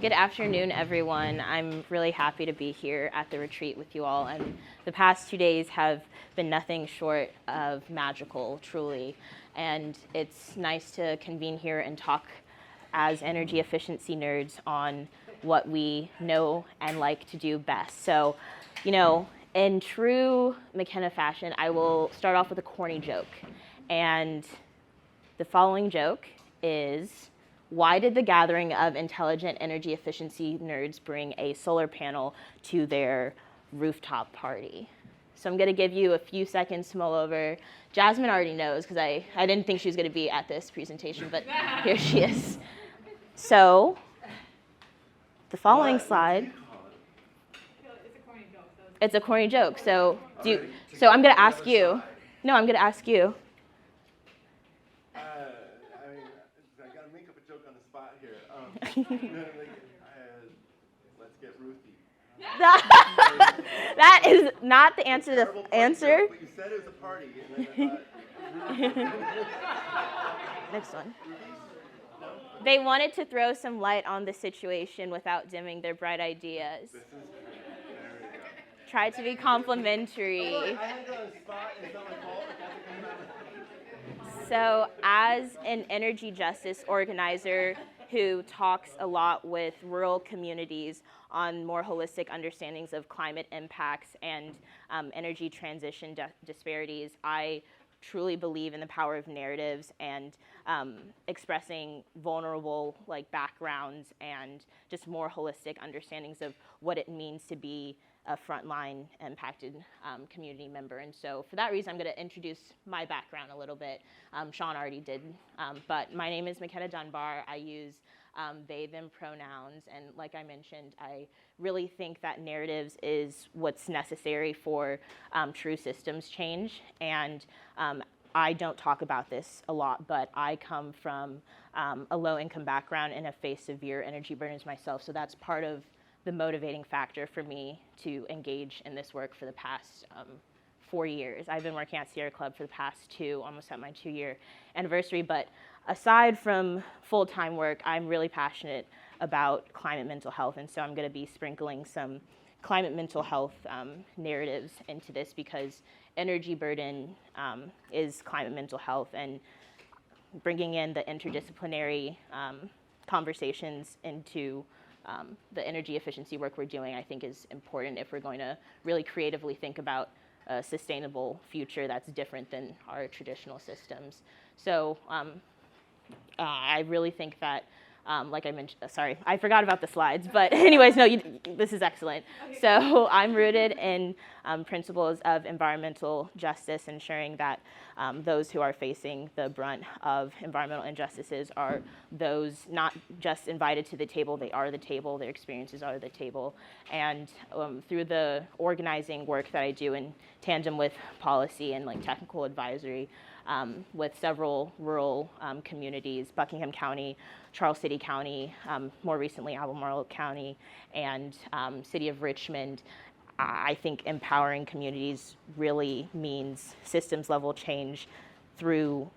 Good afternoon, everyone. I'm really happy to be here at the retreat with you all. And the past 2 days have been nothing short of magical, truly. And it's nice to convene here and talk as energy efficiency nerds on what we know and like to do best. So, in true McKenna fashion, I will start off with a corny joke. And the following joke is, why did the gathering of intelligent energy efficiency nerds bring a solar panel to their rooftop party? So I'm going to give you a few seconds to mull over. Jasmine already knows because I didn't think she was going to be at this presentation, but here she is. So the following slide. It's a corny joke. So I'm going to ask you. No, I'm going to ask you. Let's get Ruthie. That is not the answer. The answer. Joke, but you said it was a party, and then Next one. They wanted to throw some light on the situation without dimming their bright ideas. Tried to be complimentary. I had to on the spot. It's not my fault. So, as an energy justice organizer who talks a lot with rural communities on more holistic understandings of climate impacts and energy transition disparities, I truly believe in the power of narratives and expressing vulnerable backgrounds and just more holistic understandings of what it means to be a frontline impacted community member. And so for that reason, I'm going to introduce my background a little bit. Sean already did, but my name is McKenna Dunbar. I use they, them pronouns, and like I mentioned, I really think that narratives is what's necessary for true systems change. And I don't talk about this a lot, but I come from a low-income background and have faced severe energy burdens myself, so that's part of the motivating factor for me to engage in this work for the past 4 years. I've been working at Sierra Club for the past 2, almost at my 2-year anniversary, but aside from full-time work, I'm really passionate about climate mental health, and so I'm going to be sprinkling some climate mental health narratives into this because energy burden is climate mental health, and bringing in the interdisciplinary conversations into the energy efficiency work we're doing, I think, is important if we're going to really creatively think about a sustainable future that's different than our traditional systems. So I really think that, like I mentioned, sorry, I forgot about the slides, but anyways, no, this is excellent. Okay. So I'm rooted in principles of environmental justice, ensuring that those who are facing the brunt of environmental injustices are those not just invited to the table, they are the table, their experiences are the table. And through the organizing work that I do in tandem with policy and technical advisory, with several rural communities, Buckingham County, Charles City County, more recently Albemarle County, and City of Richmond, I think empowering communities really means systems level change through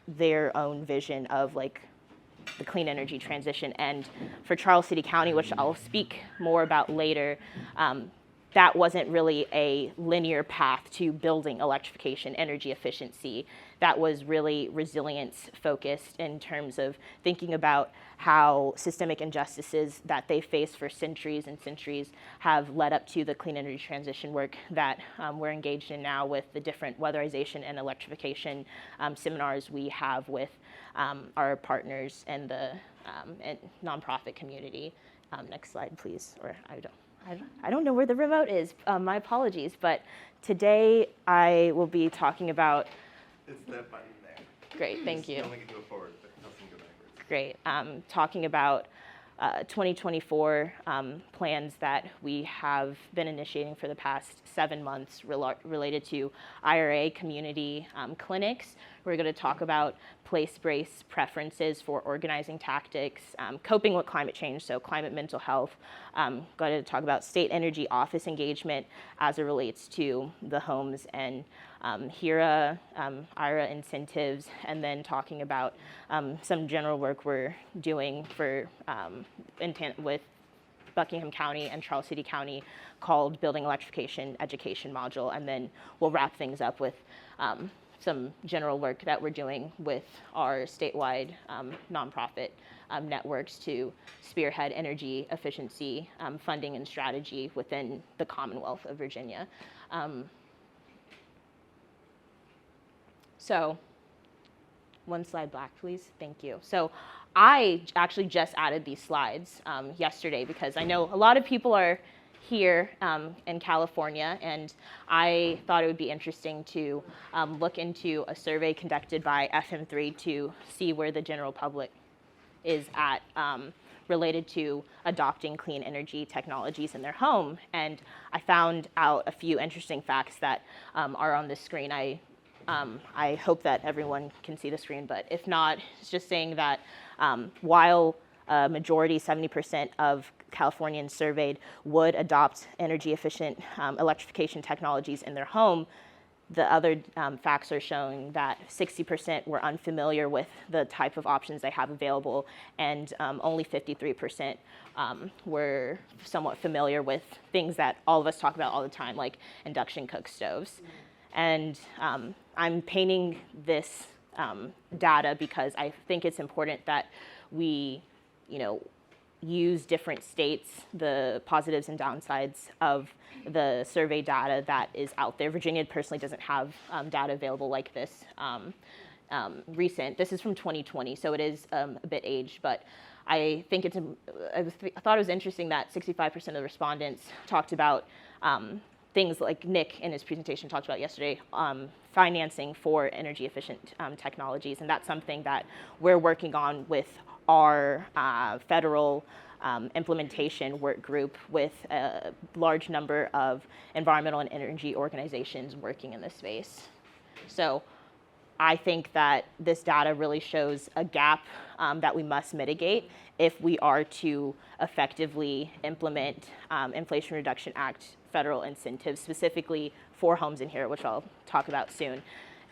their own vision of the clean energy transition. And for Charles City County, which I'll speak more about later, that wasn't really a linear path to building electrification, energy efficiency. That was really resilience focused in terms of thinking about how systemic injustices that they faced for centuries and centuries have led up to the clean energy transition work that we're engaged in now with the different weatherization and electrification seminars we have with our partners and the nonprofit community. Next slide, please, or I don't know where the remote is. My apologies, but today I will be talking about. It's that button there. Great, thank you. You only can do it forward, but nothing go backwards. Great. Talking about 2024 plans that we have been initiating for the past 7 months related to IRA community clinics. We're going to talk about place-based preferences for organizing tactics, coping with climate change, so climate mental health. Going to talk about state energy office engagement as it relates to the homes and HERA, IRA incentives, and then talking about some general work we're doing for intent with Buckingham County and Charles City County called Building Electrification Education Module, and then we'll wrap things up with some general work that we're doing with our statewide nonprofit networks to spearhead energy efficiency funding and strategy within the Commonwealth of Virginia. So, one slide back, please. Thank you. So, I actually just added these slides yesterday because I know a lot of people are here in California, and I thought it would be interesting to look into a survey conducted by FM3 to see where the general public is at related to adopting clean energy technologies in their home. And I found out a few interesting facts that are on this screen. I hope that everyone can see the screen, but if not, it's just saying that while a majority, 70% of Californians surveyed would adopt energy efficient electrification technologies in their home, the other facts are showing that 60% were unfamiliar with the type of options they have available, and only 53% were somewhat familiar with things that all of us talk about all the time, like induction cook stoves. And I'm painting this data because I think it's important that we, use different states, the positives and downsides of the survey data that is out there. Virginia personally doesn't have data available like this recent. This is from 2020, so it is a bit aged, but I think I thought it was interesting that 65% of the respondents talked about things like Nick in his presentation talked about yesterday, financing for energy efficient technologies. And that's something that we're working on with our federal implementation work group with a large number of environmental and energy organizations working in this space. So I think that this data really shows a gap that we must mitigate if we are to effectively implement Inflation Reduction Act federal incentives, specifically for homes in here, which I'll talk about soon.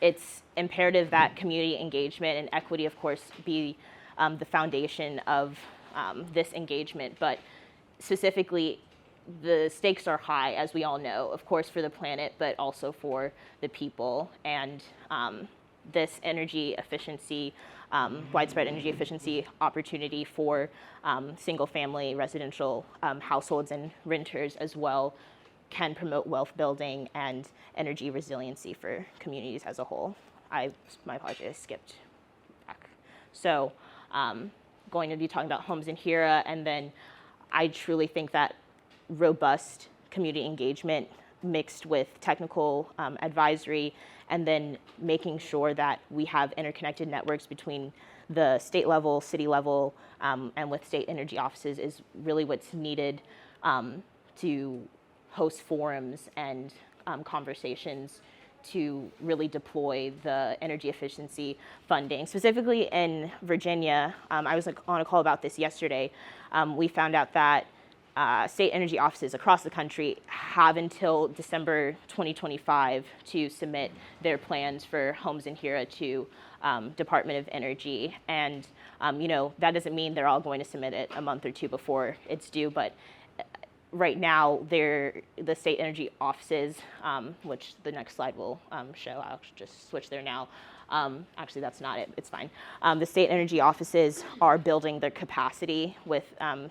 It's imperative that community engagement and equity, of course, be the foundation of this engagement, but specifically, the stakes are high, as we all know, of course, for the planet, but also for the people. And this energy efficiency, widespread energy efficiency opportunity for single-family residential households and renters as well can promote wealth building and energy resiliency for communities as a whole. My apologies, I skipped back. So going to be talking about homes in HERA, and then I truly think that robust community engagement mixed with technical advisory, and then making sure that we have interconnected networks between the state level, city level, and with state energy offices is really what's needed to host forums and conversations to really deploy the energy efficiency funding. Specifically in Virginia, I was on a call about this yesterday. We found out that state energy offices across the country have until December 2025 to submit their plans for homes in HERA to Department of Energy. And that doesn't mean they're all going to submit it a month or two before it's due, but right now, the state energy offices, which the next slide will show. I'll just switch there now. Actually, that's not it. It's fine. The state energy offices are building their capacity with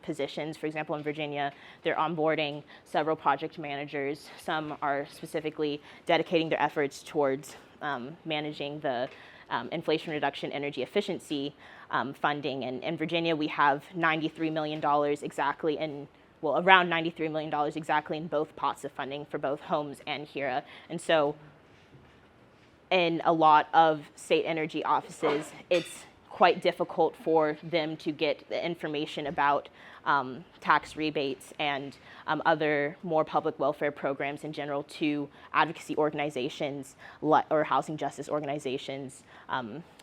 positions. For example, in Virginia, they're onboarding several project managers. Some are specifically dedicating their efforts towards managing the Inflation Reduction Energy Efficiency funding. And in Virginia, we have $93 million exactly around $93 million exactly in both pots of funding for both homes and HERA. And so in a lot of state energy offices, it's quite difficult for them to get the information about tax rebates and other more public welfare programs in general to advocacy organizations or housing justice organizations,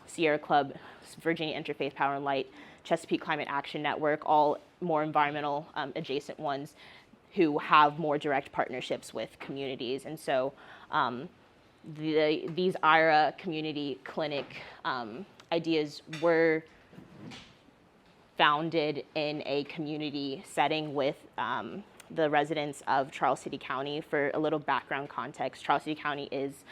Sierra Club, Virginia Interfaith Power and Light, Chesapeake Climate Action Network, all more environmental adjacent ones who have more direct partnerships with communities. And so these IRA community clinic ideas were founded in a community setting with the residents of Charles City County. For a little background context, Charles City County is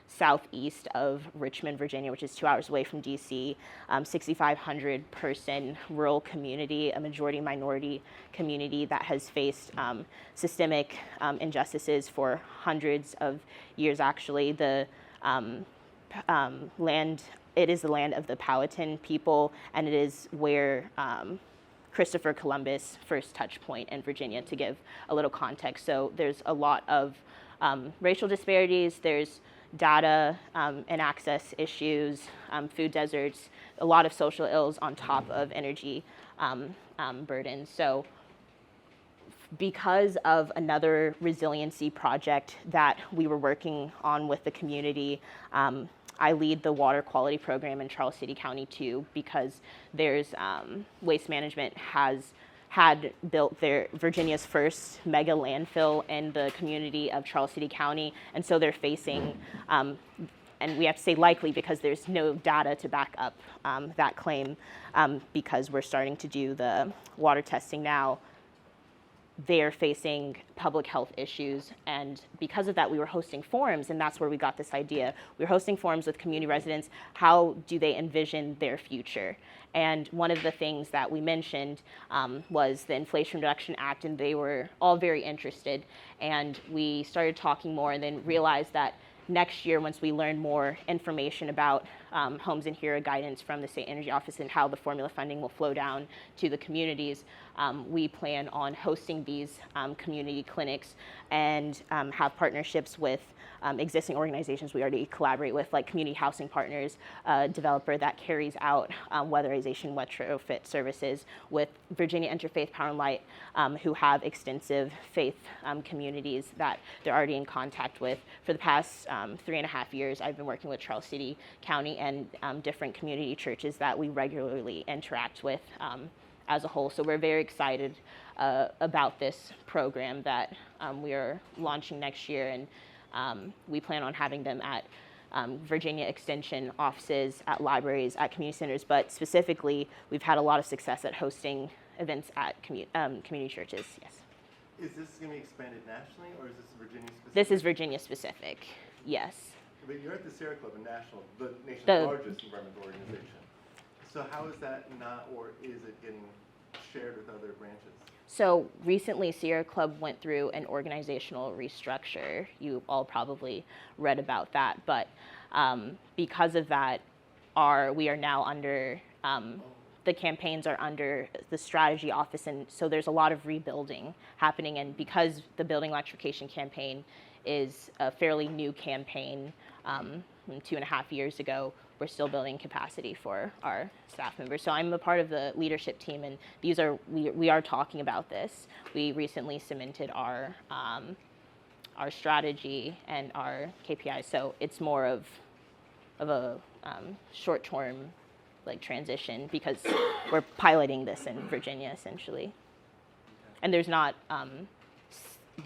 southeast of Richmond, Virginia, which is 2 hours away from DC, 6,500 person rural community, a majority minority community that has faced systemic injustices for hundreds of years. Actually, the land, it is the land of the Powhatan people, and it is where Christopher Columbus' first touch point in Virginia, to give a little context. So there's a lot of racial disparities, there's data and access issues, food deserts, a lot of social ills on top of energy burdens. So because of another resiliency project that we were working on with the community, I lead the water quality program in Charles City County too, because there's Waste Management had built Virginia's first mega landfill in the community of Charles City County, and so they're facing, and we have to say likely because there's no data to back up that claim, because we're starting to do the water testing now. They're facing public health issues, and because of that, we were hosting forums, and that's where we got this idea. We were hosting forums with community residents. How do they envision their future? And one of the things that we mentioned was the Inflation Reduction Act, and they were all very interested. And we started talking more, and then realized that next year, once we learn more information about Homes and HERA guidance from the State Energy Office and how the formula funding will flow down to the communities, we plan on hosting these community clinics and have partnerships with existing organizations we already collaborate with, like Community Housing Partners, a developer that carries out weatherization retrofit services, with Virginia Interfaith Power and Light, who have extensive faith communities that they're already in contact with. For the past 3.5 years, I've been working with Charles City County and different community churches that we regularly interact with as a whole. So we're very excited about this program that we are launching next year, and we plan on having them at Virginia Extension offices, at libraries, at community centers, but specifically, we've had a lot of success at hosting events at community churches, yes. Is this going to be expanded nationally, or is this Virginia specific? This is Virginia specific, yes. But you're at the Sierra Club, a national, the nation's The- largest environmental organization. So how is that not, or is it getting shared with other branches? So recently, Sierra Club went through an organizational restructure. You all probably read about that, but because of that, we are now under, the campaigns are under the strategy office, and so there's a lot of rebuilding happening. And because the Building Electrification campaign is a fairly new campaign, 2.5 years ago, we're still building capacity for our staff members. So I'm a part of the leadership team, and we are talking about this. We recently cemented our strategy and our KPIs, so it's more of a short-term transition, because we're piloting this in Virginia essentially, and there's not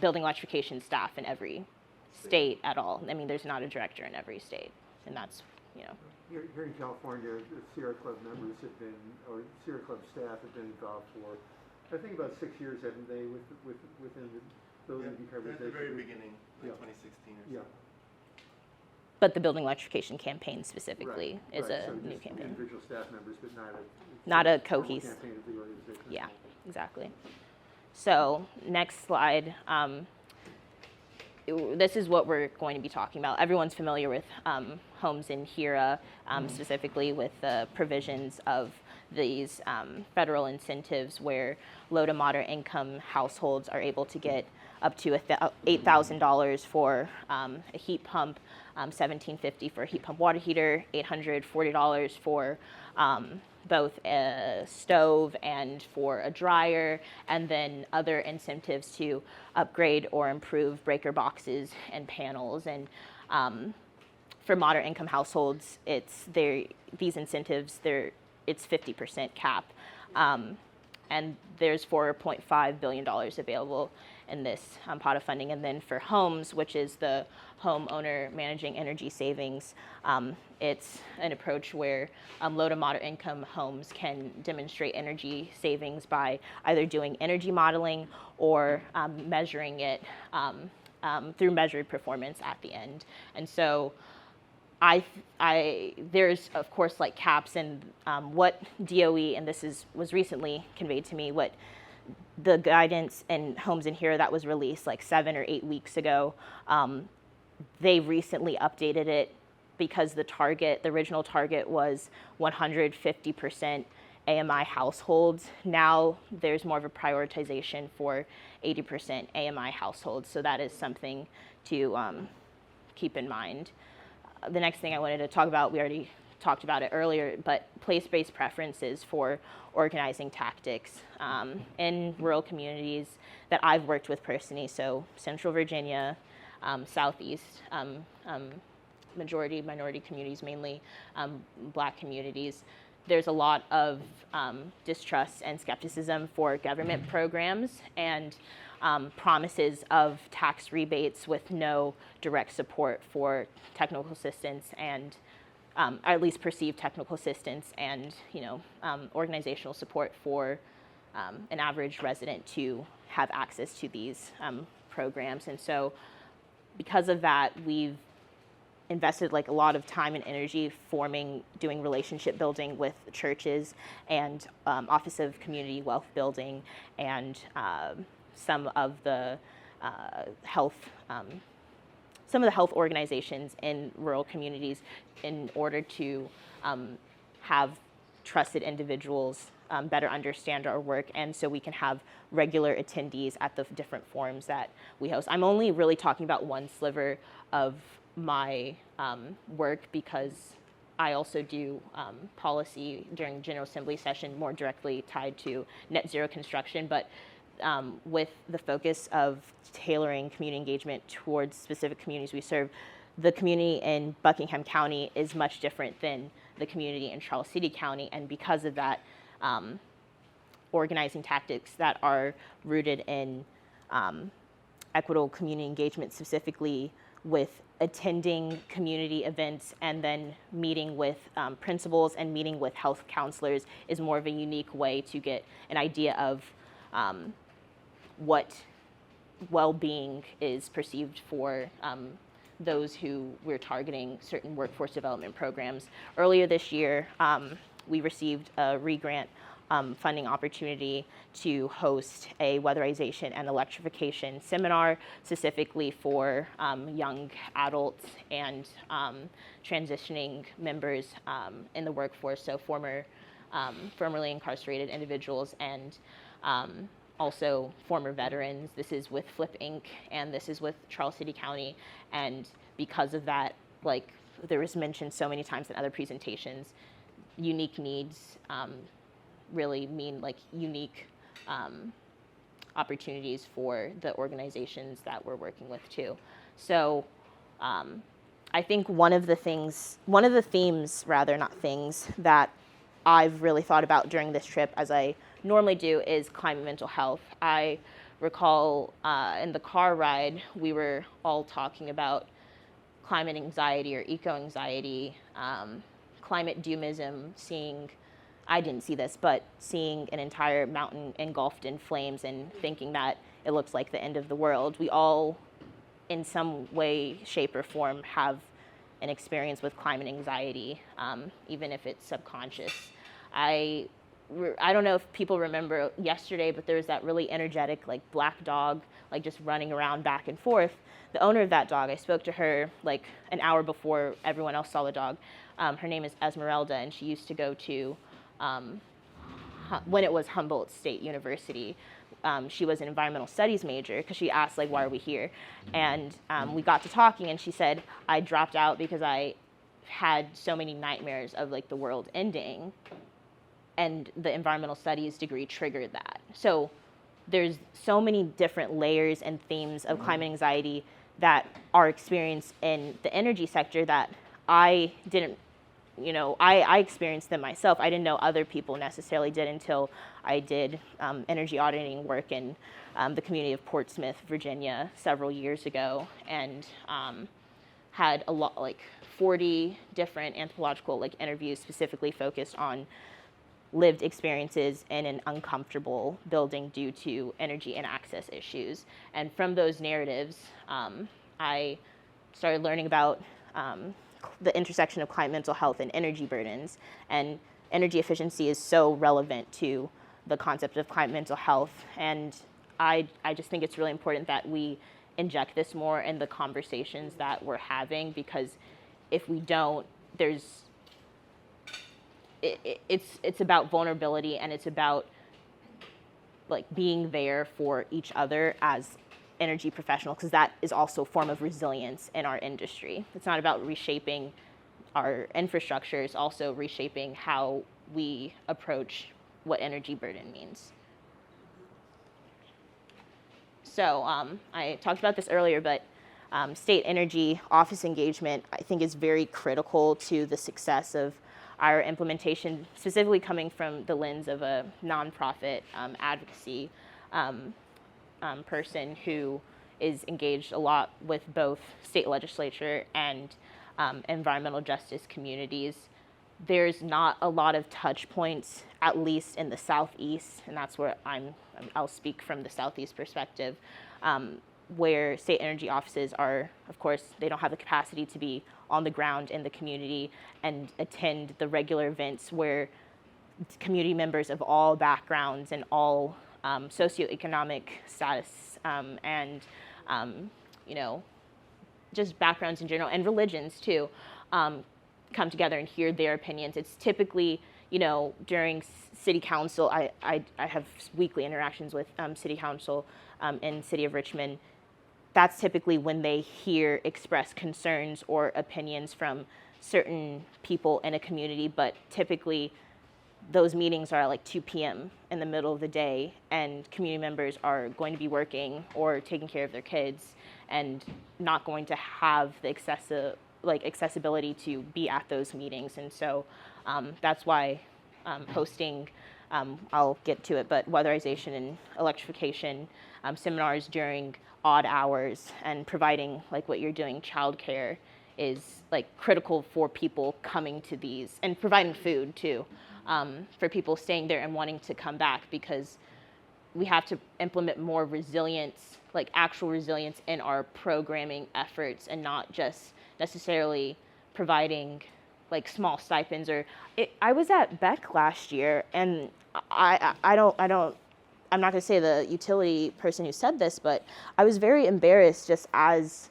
building electrification staff in every state at all. I mean, there's not a director in every state, and that's, Here in California, the Sierra Club members have been, or Sierra Club staff have been involved for, I think, about 6 years, haven't they, within the building decarbonization? At the very beginning, like Yeah. 2016 or Yeah. so. but the building electrification campaign specifically Right, is right. a So new just campaign. individual staff members, but Not a formal cohesive. campaign of the organization. as a Yeah, whole. exactly. So next slide. This is what we're going to be talking about. Everyone's familiar with Homes and HERA, specifically with the provisions of these federal incentives where low to moderate income households are able to get up to $8,000 for a heat pump, $1,750 for a heat pump water heater, $840 for both a stove and for a dryer, and then other incentives to upgrade or improve breaker boxes and panels. And for moderate income households, these incentives, it's 50% cap. and there's $4.5 billion available in this pot of funding. And then for homes, which is the homeowner managing energy savings, it's an approach where low to moderate income homes can demonstrate energy savings by either doing energy modeling or measuring it through measured performance at the end. And so there's of course like caps and what DOE, and this was recently conveyed to me, what the guidance in Homes in Here that was released like 7 or 8 weeks ago, they recently updated it because the original target was 150% AMI households. Now there's more of a prioritization for 80% AMI households. So that is something to keep in mind. The next thing I wanted to talk about, we already talked about it earlier, but place-based preferences for organizing tactics in rural communities that I've worked with personally. So Central Virginia, Southeast, majority minority communities, mainly Black communities. There's a lot of distrust and skepticism for government programs and promises of tax rebates with no direct support for technical assistance and or at least perceived technical assistance and organizational support for an average resident to have access to these programs. And so because of that, we've invested like a lot of time and energy doing relationship building with churches and Office of Community Wealth Building and some of the health organizations in rural communities in order to have trusted individuals better understand our work, and so we can have regular attendees at the different forums that we host. I'm only really talking about one sliver of my work because I also do policy during General Assembly session more directly tied to net zero construction, but with the focus of tailoring community engagement towards specific communities we serve, the community in Buckingham County is much different than the community in Charles City County, and because of that, organizing tactics that are rooted in equitable community engagement, specifically with attending community events and then meeting with principals and meeting with health counselors is more of a unique way to get an idea of what well-being is perceived for those who we're targeting certain workforce development programs. Earlier this year, we received a re-grant funding opportunity to host a weatherization and electrification seminar specifically for young adults and transitioning members in the workforce, so formerly incarcerated individuals and also former veterans. This is with Flip Inc. and this is with Charles City County, and because of that, like there was mentioned so many times in other presentations, unique needs really mean like unique opportunities for the organizations that we're working with too. So I think one of the themes that I've really thought about during this trip, as I normally do, is climate mental health. I recall in the car ride, we were all talking about climate anxiety or eco-anxiety, climate doomism, I didn't see this, but seeing an entire mountain engulfed in flames and thinking that it looks like the end of the world. We all, in some way, shape, or form, have an experience with climate anxiety, even if it's subconscious. I don't know if people remember yesterday, but there was that really energetic, like, black dog, like, just running around back and forth. The owner of that dog, I spoke to her, like, an hour before everyone else saw the dog. Her name is Esmeralda, and she used to go to, when it was Humboldt State University, she was an environmental studies major, because she asked, like, why are we here? And we got to talking, and she said, I dropped out because I had so many nightmares of, like, the world ending, and the environmental studies degree triggered that. So there's so many different layers and themes of climate anxiety that are experienced in the energy sector that I didn't I experienced them myself. I didn't know other people necessarily did until I did energy auditing work in the community of Portsmouth, Virginia, several years ago, and had a lot, like 40 different anthropological interviews specifically focused on lived experiences in an uncomfortable building due to energy and access issues. And from those narratives, I started learning about the intersection of climate, mental health, and energy burdens. And energy efficiency is so relevant to the concept of climate, mental health. And I just think it's really important that we inject this more in the conversations that we're having, because if we don't, it's about vulnerability, and it's about being there for each other as energy professionals, because that is also a form of resilience in our industry. It's not about reshaping our infrastructure, it's also reshaping how we approach what energy burden means. So I talked about this earlier, but state energy office engagement, I think, is very critical to the success of our implementation, specifically coming from the lens of a nonprofit advocacy person who is engaged a lot with both state legislature and environmental justice communities. There's not a lot of touch points, at least in the Southeast, and that's where I'll speak from the Southeast perspective, where state energy offices are, of course, they don't have the capacity to be on the ground in the community and attend the regular events where community members of all backgrounds and all socioeconomic status and just backgrounds in general, and religions too, come together and hear their opinions. It's typically, during city council, I have weekly interactions with city council in City of Richmond. That's typically when they express concerns or opinions from certain people in a community, but typically those meetings are at 2 p.m. in the middle of the day, and community members are going to be working or taking care of their kids and not going to have the accessibility to be at those meetings. And so that's why hosting, I'll get to it, but weatherization and electrification seminars during odd hours and providing what you're doing, childcare, is critical for people coming to these, and providing food too, for people staying there and wanting to come back, because we have to implement more resilience, actual resilience in our programming efforts, and not just necessarily providing small stipends. I was at Beck last year, and I'm not going to say the utility person who said this, but I was very embarrassed just as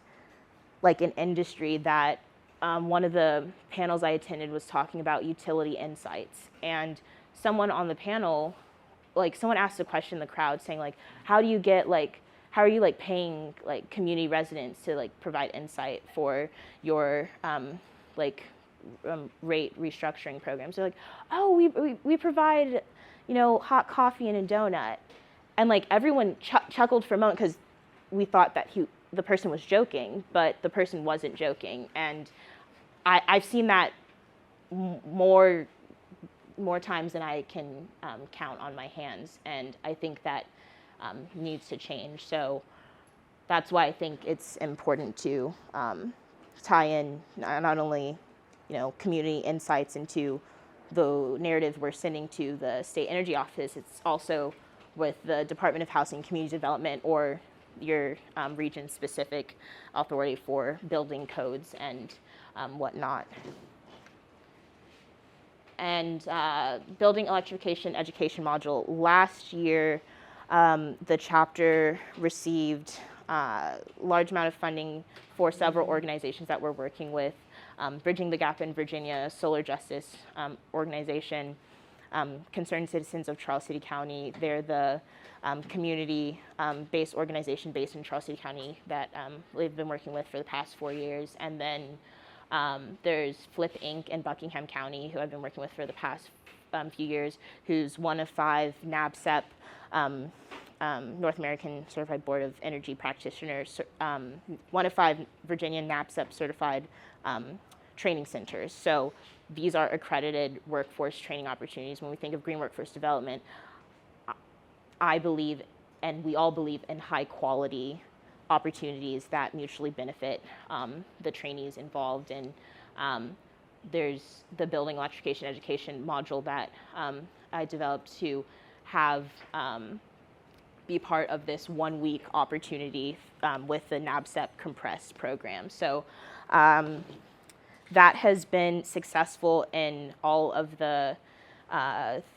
an industry that one of the panels I attended was talking about utility insights, and someone on the panel, someone asked a question in the crowd saying how do you get how are you paying community residents to provide insight for your rate restructuring programs? They're oh, we provide hot coffee and a donut, and everyone chuckled for a moment, because we thought that the person was joking, but the person wasn't joking. And I've seen that more times than I can count on my hands, and I think that needs to change. So that's why I think it's important to tie in not only community insights into the narrative we're sending to the state energy office, it's also with the Department of Housing and Community Development, or your region-specific authority for building codes and whatnot. And building electrification education module. Last year, the chapter received a large amount of funding for several organizations that we're working with. Bridging the Gap in Virginia, Solar Justice Organization, Concerned Citizens of Charles City County. They're the community-based organization based in Charles City County that we've been working with for the past 4 years. And then there's Flip Inc. in Buckingham County, who I've been working with for the past few years, who's one of 5 NABCEP, North American Certified Board of Energy Practitioners, one of 5 Virginia NABCEP certified training centers. So these are accredited workforce training opportunities. When we think of green workforce development, I believe, and we all believe, in high quality opportunities that mutually benefit the trainees involved. And there's the building electrification education module that I developed to have be part of this 1 week opportunity with the NABCEP compressed program. So that has been successful in all of the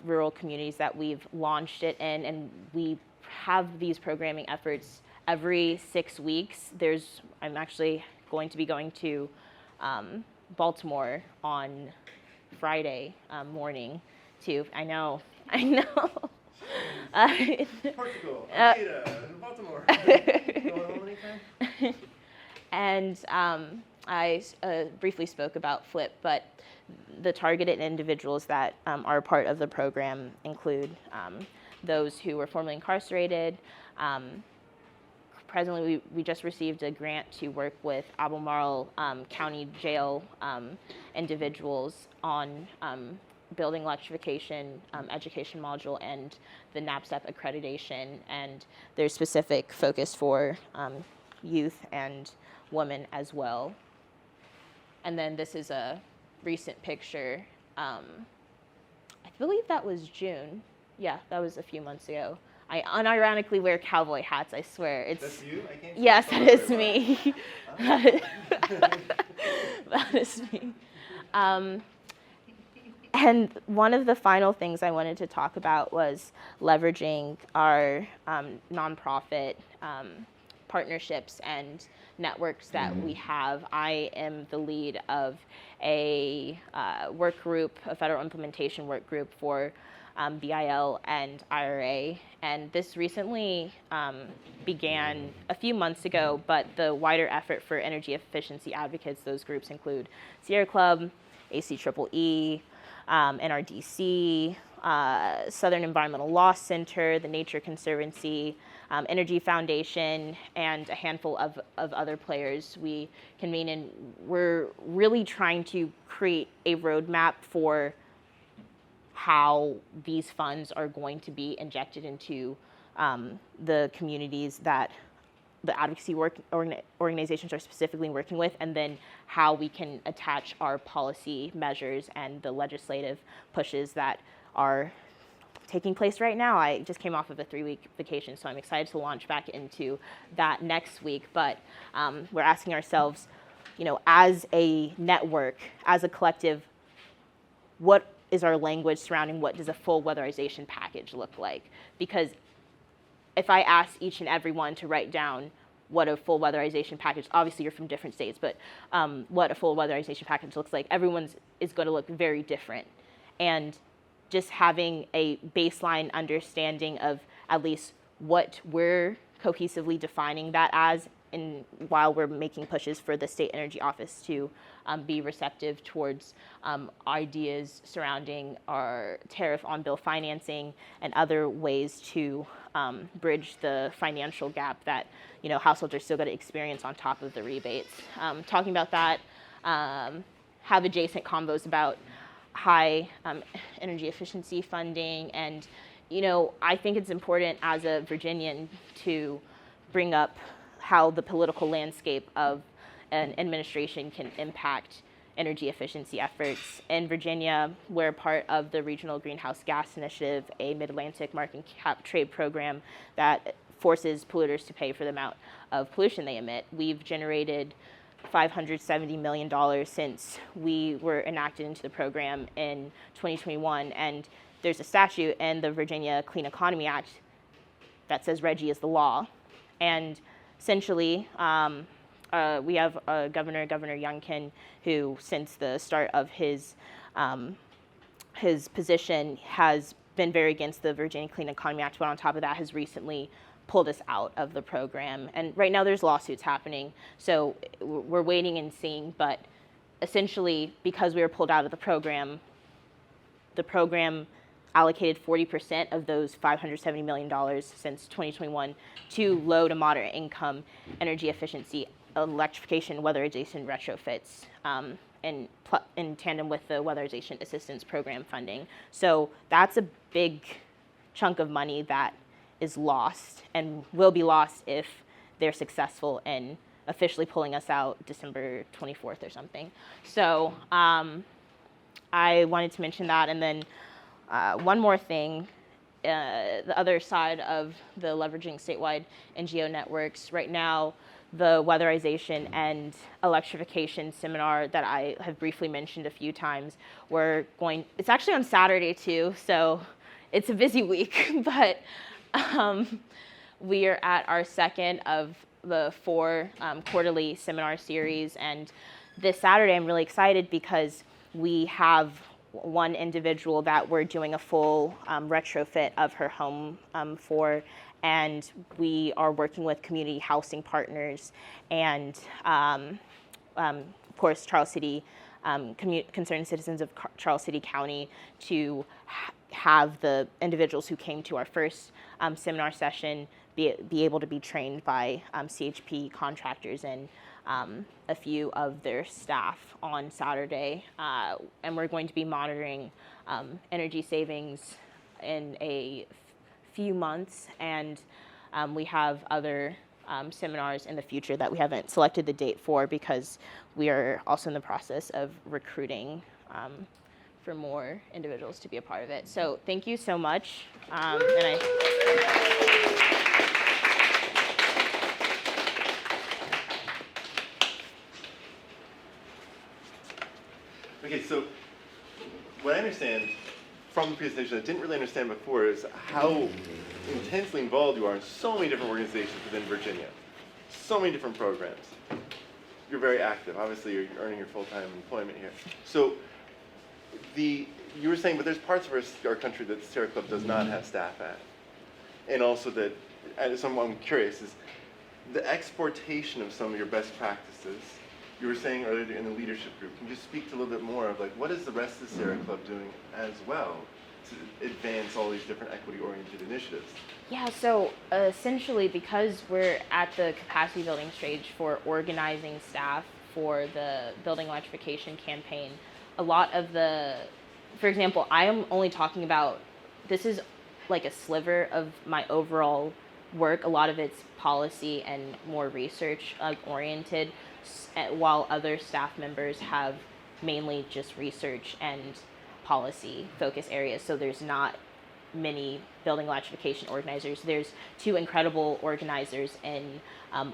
rural communities that we've launched it in, and we have these programming efforts every 6 weeks. I'm actually going to be going to Baltimore on Friday morning too. I know. Portugal, Almeida, Baltimore. Going home anytime? And I briefly spoke about FLIP, but the targeted individuals that are part of the program include those who were formerly incarcerated. Presently, we just received a grant to work with Albemarle County Jail individuals on building electrification education module and the NABCEP accreditation, and there's specific focus for youth and women as well. And then this is a recent picture. I believe that was June. Yeah, that was a few months ago. I unironically wear cowboy hats, I swear. That's you? I can't see yes, the that photo is very me. That is me. And one of the final things I wanted to talk about was leveraging our nonprofit partnerships and networks that we have. I am the lead of a work group, a federal implementation work group for BIL and IRA. And this recently began a few months ago, but the wider effort for energy efficiency advocates, those groups include Sierra Club, ACEEE, NRDC, Southern Environmental Law Center, the Nature Conservancy, Energy Foundation, and a handful of other players. We convene, and we're really trying to create a roadmap for how these funds are going to be injected into the communities that the advocacy organizations are specifically working with, and then how we can attach our policy measures and the legislative pushes that are taking place right now. I just came off of a 3-week vacation, so I'm excited to launch back into that next week. But we're asking ourselves, as a network, as a collective, what is our language surrounding what does a full weatherization package look like? Because if I ask each and every one to write down what a full weatherization package, obviously you're from different states, but what a full weatherization package looks like, everyone's is going to look very different. And just having a baseline understanding of at least what we're cohesively defining that as, and while we're making pushes for the state energy office to be receptive towards ideas surrounding our tariff on bill financing and other ways to bridge the financial gap that households are still going to experience on top of the rebates. Talking about that, have adjacent convos about high energy efficiency funding, and I think it's important as a Virginian to bring up how the political landscape of an administration can impact energy efficiency efforts. In Virginia, we're part of the Regional Greenhouse Gas Initiative, a Mid-Atlantic market cap trade program that forces polluters to pay for the amount of pollution they emit. We've generated $570 million since we were enacted into the program in 2021, and there's a statute in the Virginia Clean Economy Act that says RGGI is the law. And essentially, we have Governor Youngkin, who since the start of his position has been very against the Virginia Clean Economy Act, but on top of that has recently pulled us out of the program. And right now there's lawsuits happening, so we're waiting and seeing, but essentially because we were pulled out of the program allocated 40% of those $570 million since 2021 to low to moderate income energy efficiency, electrification, weatherization retrofits. in tandem with the Weatherization Assistance Program funding. So that's a big chunk of money that is lost and will be lost if they're successful in officially pulling us out December 24th or something. So I wanted to mention that. And then one more thing, the other side of the leveraging statewide NGO networks, right now, the weatherization and electrification seminar that I have briefly mentioned a few times, it's actually on Saturday too, so it's a busy week, but we are at our second of the 4 quarterly seminar series, and this Saturday I'm really excited because we have one individual that we're doing a full retrofit of her home for, and we are working with community housing partners and of course Charles City, concerned citizens of Charles City County to have the individuals who came to our first seminar session be able to be trained by CHP contractors and a few of their staff on Saturday. And we're going to be monitoring energy savings in a few months, and we have other seminars in the future that we haven't selected the date for because we are also in the process of recruiting for more individuals to be a part of it. So thank you so much. Okay, so what I understand from the presentation I didn't really understand before is how intensely involved you are in so many different organizations within Virginia. So many different programs. You're very active. Obviously, you're earning your full-time employment here. So you were saying, but there's parts of our country that Sierra Club does not have staff at. And also that, and so I'm curious, is the exportation of some of your best practices. You were saying earlier in the leadership group, can you just speak to a little bit more of like, what is the rest of the Sierra Club doing as well to advance all these different equity-oriented initiatives? Yeah, so essentially because we're at the capacity building stage for organizing staff for the building electrification campaign, a lot of for example, I am only talking about, this is like a sliver of my overall work. A lot of it's policy and more research oriented, while other staff members have mainly just research and policy focus areas. So there's not many building electrification organizers. There's 2 incredible organizers in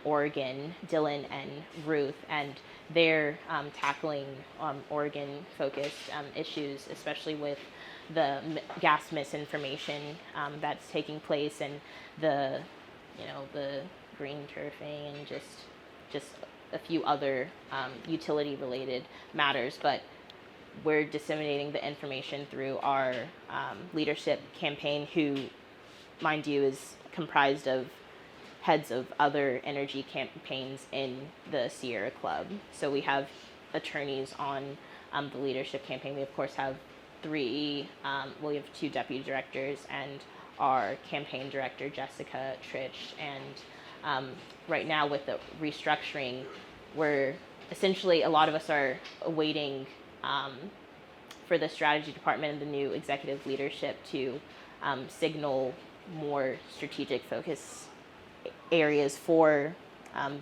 Oregon, Dylan and Ruth, and they're tackling Oregon-focused issues, especially with the gas misinformation that's taking place, and the green turfing, and just a few other utility-related matters. But we're disseminating the information through our leadership campaign, who, mind you, is comprised of heads of other energy campaigns in the Sierra Club. So we have attorneys on the leadership campaign. We, of course, have 3, we have 2 deputy directors and our campaign director, Jessica Trich. And right now with the restructuring, we're essentially, a lot of us are awaiting for the strategy department and the new executive leadership to signal more strategic focus areas for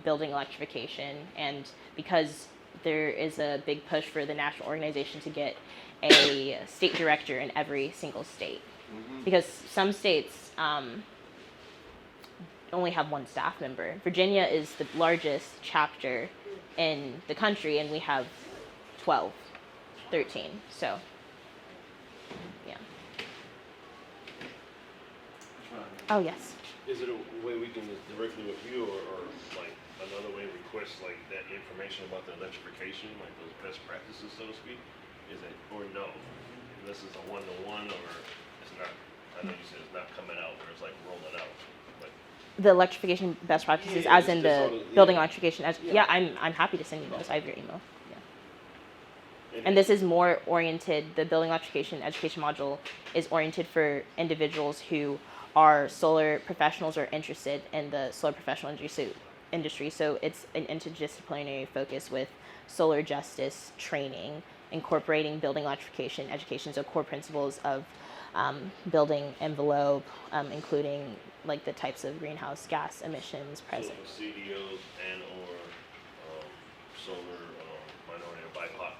building electrification. And because there is a big push for the national organization to get a state director in every single state, because some states only have 1 staff member. Virginia is the largest chapter in the country, and we have 12, 13. So, yeah. Oh, yes. Is it a way we can directly with you, or like another way request like that information about the electrification, like those best practices, so to speak? Is it, or no? This is a one-to-one, or it's not? I know you said it's not coming out, or it's like rolling out. But The electrification best practices, Yeah, as in just the all the- building yeah. electrification. Yeah. I'm happy to send you those. I have your email. Yeah. And this is more oriented, the building electrification education module is oriented for individuals who are solar professionals or interested in the solar professional industry. So industry. So it's an interdisciplinary focus with solar justice training, incorporating building electrification education, so core principles of building envelope, including like the types of greenhouse gas emissions present. So CDOs and or solar minority or BIPOC.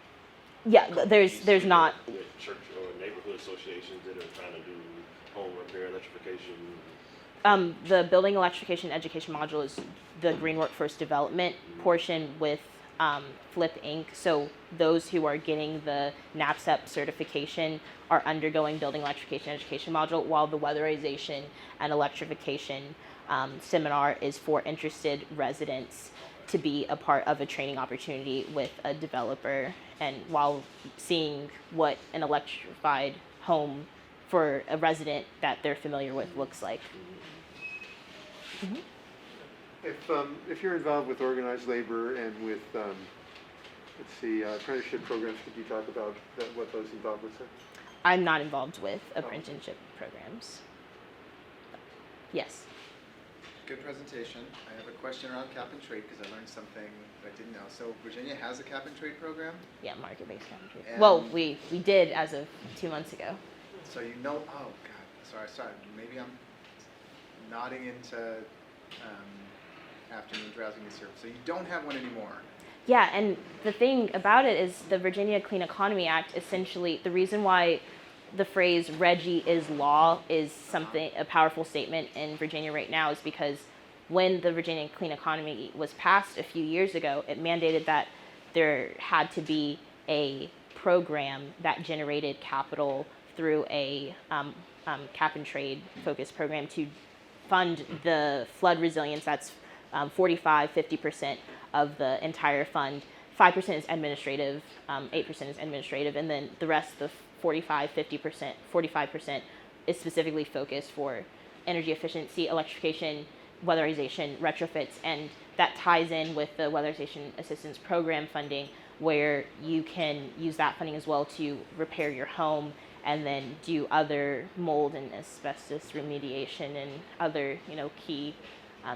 Yeah, there's not. With church or neighborhood associations that are trying to do home repair, electrification. The building electrification education module is the green workforce development portion with Flip Inc. So those who are getting the NAPCEP certification are undergoing building electrification education module, while the weatherization and electrification seminar is for interested residents to be a part of a training opportunity with a developer, and while seeing what an electrified home for a resident that they're familiar with looks like. Mm-hmm. If you're involved with organized labor and with, apprenticeship programs, could you talk about what those involved with, sir? I'm not involved with apprenticeship programs. Yes. Good presentation. I have a question around cap and trade because I learned something that I didn't know. So Virginia has a cap and trade program? Yeah, market-based cap and trade. And Well, we did as of 2 months ago. So you know, oh God, sorry. Maybe I'm nodding into afternoon drowsiness here. So you don't have one anymore. Yeah, and the thing about it is the Virginia Clean Economy Act, essentially, the reason why the phrase RGGI is law is a powerful statement in Virginia right now is because when the Virginia Clean Economy was passed a few years ago, it mandated that there had to be a program that generated capital through a cap and trade focused program to fund the flood resilience. That's 45-50% of the entire fund. 5% is administrative, 8% is administrative, and then the rest, the 45% is specifically focused for energy efficiency, electrification, weatherization, retrofits, and that ties in with the Weatherization Assistance Program funding, where you can use that funding as well to repair your home and then do other mold and asbestos remediation and other, key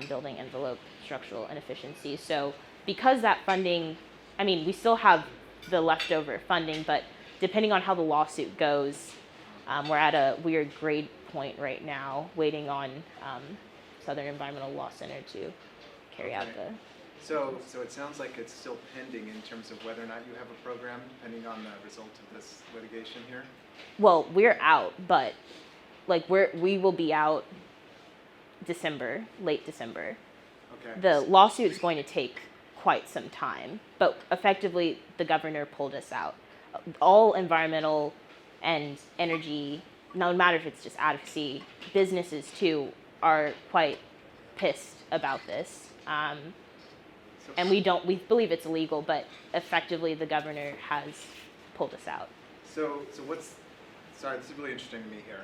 building envelope structural inefficiencies. So because that funding, we still have the leftover funding, but depending on how the lawsuit goes, we're at a weird grade point right now, waiting on Southern Environmental Law Center to carry out the. So it sounds like it's still pending in terms of whether or not you have a program, depending on the result of this litigation here. Well, we're out, but we will be out late December. Okay. The lawsuit is going to take quite some time, but effectively the governor pulled us out. All environmental and energy, no matter if it's just advocacy, businesses too are quite pissed about this. And we believe it's illegal, but effectively the governor has pulled us out. So this is really interesting to me here.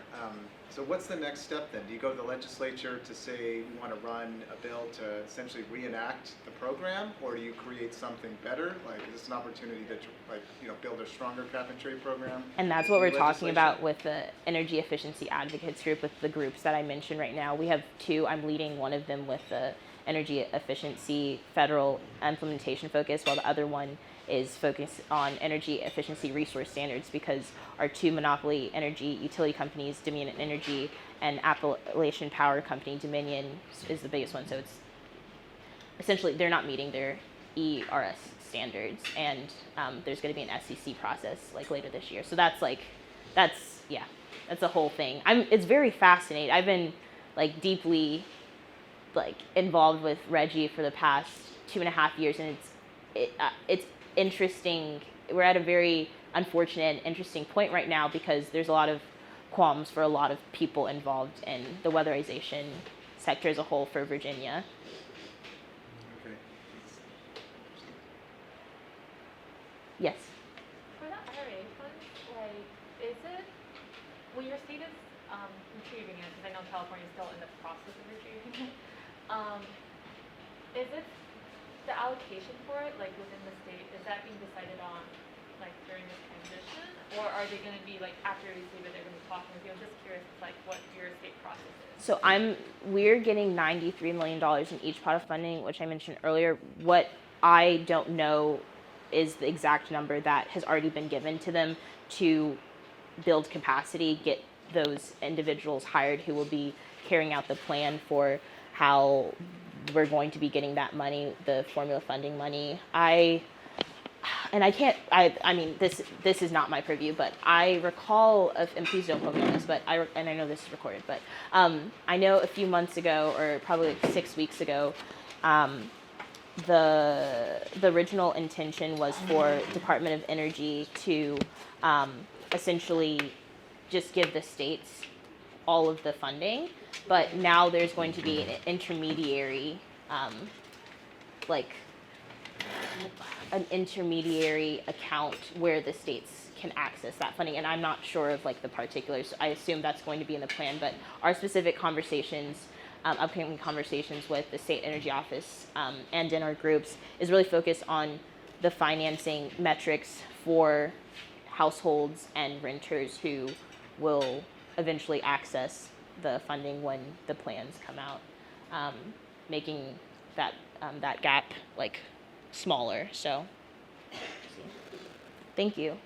So what's the next step then? Do you go to the legislature to say you want to run a bill to essentially reenact the program, or do you create something better? Is this an opportunity to build a stronger cap and trade program? And that's what we're talking about with the Energy Efficiency Advocates group, with the groups that I mentioned right now. We have two. I'm leading one of them with the Energy Efficiency Federal Implementation Focus, while the other one is focused on energy efficiency resource standards, because our two monopoly energy utility companies, Dominion Energy and Appalachian Power Company, Dominion is the biggest one. So it's essentially they're not meeting their ERS standards, and there's going to be an SEC process later this year. So that's a whole thing. It's very fascinating. I've been deeply involved with RGGI for the past 2.5 years, and it's interesting. We're at a very unfortunate and interesting point right now because there's a lot of qualms for a lot of people involved in the weatherization sector as a whole for Virginia. Okay. Yes. For the IRA funds, is it, when your state is retrieving it, because I know California is still in the process of retrieving it, is it the allocation for it, within the state, is that being decided on like during this transition? Or are they gonna be like, after you receive it, they're gonna be talking with you? I'm just curious, like, what your state process is. So we're getting $93 million in each pot of funding, which I mentioned earlier. What I don't know is the exact number that has already been given to them to build capacity, get those individuals hired who will be carrying out the plan for how we're going to be getting that money, the formula funding money. I mean, this is not my purview, but I recall and please don't quote me on this, but and I know this is recorded, but I know a few months ago, or probably like 6 weeks ago, the original intention was for Department of Energy to essentially just give the states all of the funding, but now there's going to be an intermediary, an intermediary account where the states can access that funding, and I'm not sure of like the particulars. I assume that's going to be in the plan, but our specific conversations, upcoming conversations with the state energy office and in our groups is really focused on the financing metrics for households and renters who will eventually access the funding when the plans come out, making that gap like smaller. So, thank you.